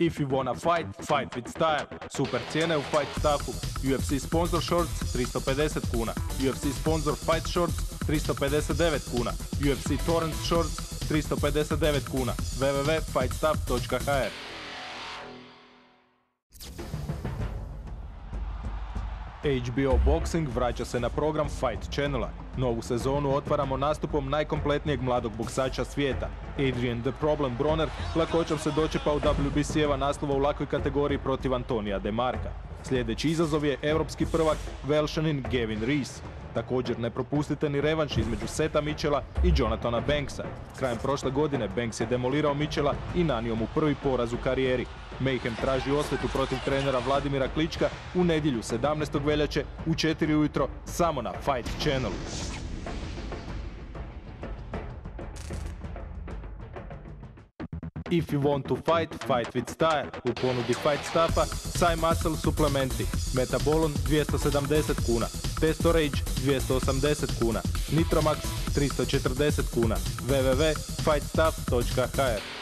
If you wanna fight, fight with style. Super cijene u Fight Stuffu. UFC sponsor shorts 350 kuna. UFC sponsor fight shorts 359 kuna. UFC torrent shorts 359 kuna. www.fightstuff.hr. HBO Boxing vraća se na program Fight Channela. Novu sezonu otvaramo nastupom najkompletnijeg mladog boksača svijeta. Adrian The Problem Broner lakoćom se dočepao WBC-eva naslova u lakoj kategoriji protiv Antonija Demarka. Sljedeći izazov je europski prvak Velšanin Gavin Rees. Također ne propustite ni revanš između Seta Mitchella i Jonathana Banksa. Krajem prošle godine Banks je demolirao Mitchella i nanio mu prvi poraz u karijeri. Mayhem traži osvetu protiv trenera Vladimira Klička u nedjelju 17. veljače u 4 ujutro samo na Fight Channelu. If you want to fight, fight with style. U ponudi Fight Stuffa Psy Muscle suplementi. Metabolon 270 kuna, Testo Rage 280 kuna, Nitromax 340 kuna. www.fightstuff.hr.